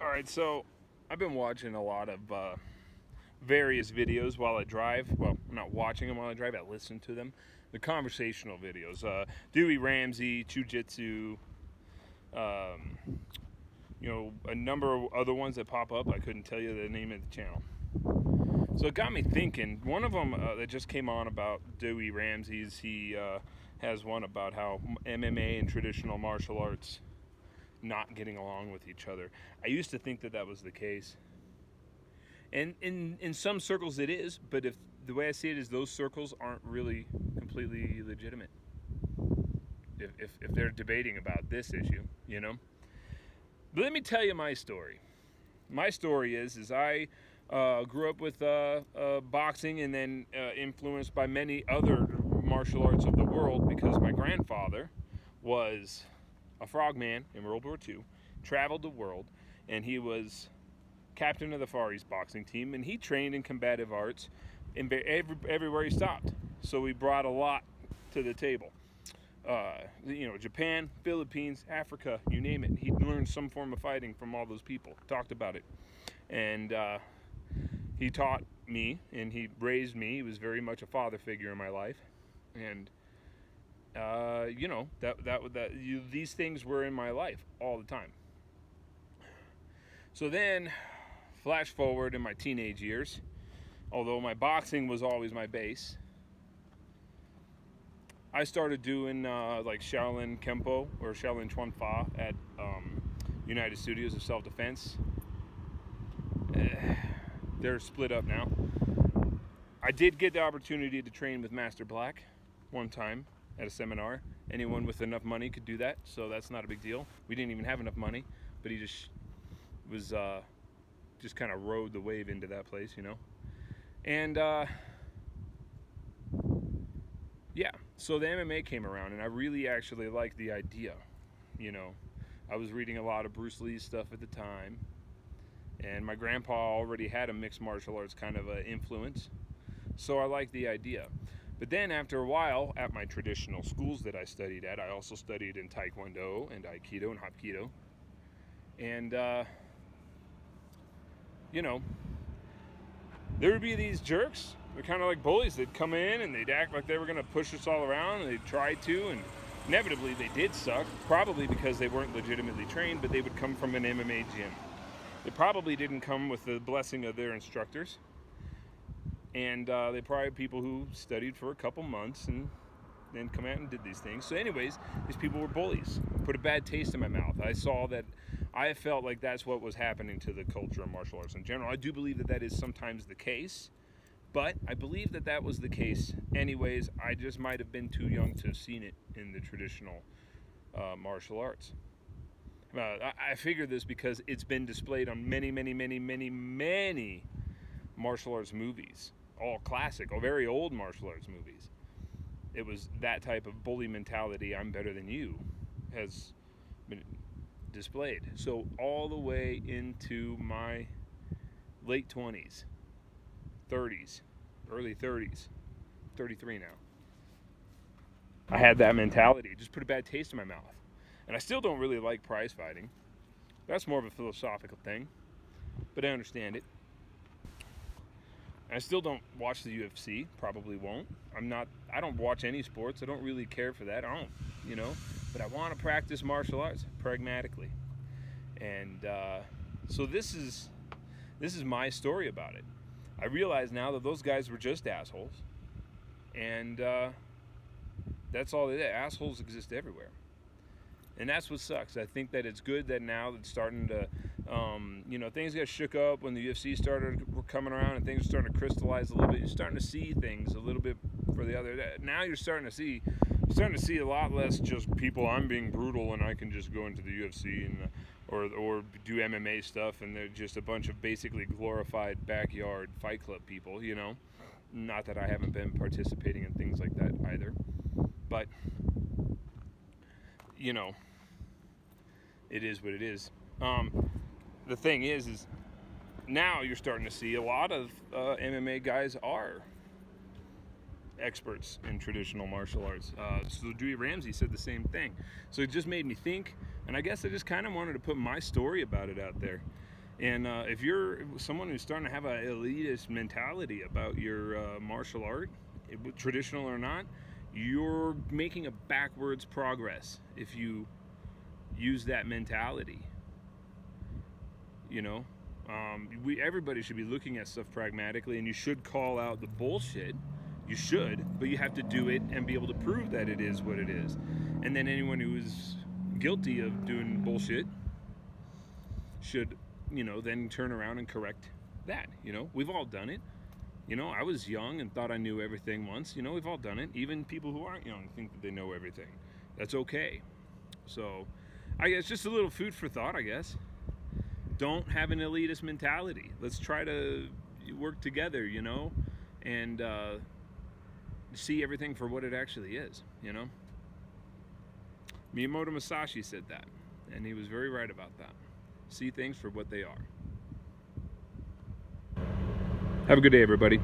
All right, so I've been watching a lot of various videos while I drive. Well, I'm not watching them while I drive, I listen to them. The conversational videos. Dewey Ramsey, Jiu-Jitsu, um, a number of other ones that pop up. I couldn't tell you the name of the channel. So it got me thinking. One of them that just came on about Dewey Ramsey's, he has one about how MMA and traditional martial arts not getting along with each other. I used to think that that was the case. And in some circles it is, but if the way I see it is those circles aren't really completely legitimate. If they're debating about this issue, you know? But let me tell you my story. My story is I grew up with boxing and then influenced by many other martial arts of the world because my grandfather was a frogman in World War II, traveled the world, and he was captain of the Far East boxing team, and he trained in combative arts everywhere he stopped. So he brought a lot to the table. Japan, Philippines, Africa, you name it. He learned some form of fighting from all those people, talked about it. And he taught me, and he raised me. He was very much a father figure in my life. And these things were in my life all the time. So then, flash forward in my teenage years, although my boxing was always my base, I started doing like Shaolin Kempo or Shaolin Chuan Fa at United Studios of Self-Defense. They're split up now. I did get the opportunity to train with Master Black one time at a seminar. Anyone with enough money could do that, so that's not a big deal. We didn't even have enough money, but he just was just kind of rode the wave into that place, you know. And so the MMA came around, and I really actually liked the idea. You know, I was reading a lot of Bruce Lee stuff at the time, and my grandpa already had a mixed martial arts kind of influence, so I liked the idea. But then after a while, at my traditional schools that I studied at, I also studied in Taekwondo and Aikido and Hapkido. And, there would be these jerks. They're kind of like bullies. They'd come in and they'd act like they were going to push us all around, and they'd try to, and inevitably they did suck, probably because they weren't legitimately trained, but they would come from an MMA gym. They probably didn't come with the blessing of their instructors. And they probably had people who studied for a couple months and then come out and did these things. So anyways, these people were bullies. Put a bad taste in my mouth. I felt like that's what was happening to the culture of martial arts in general. I do believe that that is sometimes the case, but I believe that that was the case anyways. I just might have been too young to have seen it in the traditional martial arts. I figure this because it's been displayed on many martial arts movies. All classic, or very old martial arts movies. It was that type of bully mentality, I'm better than you, has been displayed. So all the way into my late 20s, 30s, early 30s, 33 now, I had that mentality. It just put a bad taste in my mouth. And I still don't really like prize fighting. That's more of a philosophical thing, but I understand it. I still don't watch the UFC, probably won't. I don't watch any sports. I don't really care for that. I don't, but I want to practice martial arts pragmatically. And so this is my story about it. I realize now that those guys were just assholes. And that's all it is. Assholes exist everywhere. And that's what sucks. I think that it's good that now it's starting to, things got shook up when the UFC started coming around and things are starting to crystallize a little bit. You're starting to see things a little bit for the other. Now you're starting to see a lot less just people, I'm being brutal and I can just go into the UFC and or do MMA stuff, and they're just a bunch of basically glorified backyard fight club people, Not that I haven't been participating in things like that either. But it is what it is. The thing is now you're starting to see a lot of MMA guys are experts in traditional martial arts. So Dewey Ramsey said the same thing. So it just made me think, and I guess I just kind of wanted to put my story about it out there. And if you're someone who's starting to have an elitist mentality about your martial art, traditional or not, you're making a backwards progress if you use that mentality. You know, everybody should be looking at stuff pragmatically, and you should call out the bullshit. You should, but you have to do it and be able to prove that it is what it is. And then anyone who is guilty of doing bullshit should, then turn around and correct that. We've all done it. I was young and thought I knew everything once. We've all done it. Even people who aren't young think that they know everything. That's okay. So, I guess just a little food for thought, I guess. Don't have an elitist mentality. Let's try to work together, and see everything for what it actually is, Miyamoto Musashi said that, and he was very right about that. See things for what they are. Have a good day, everybody.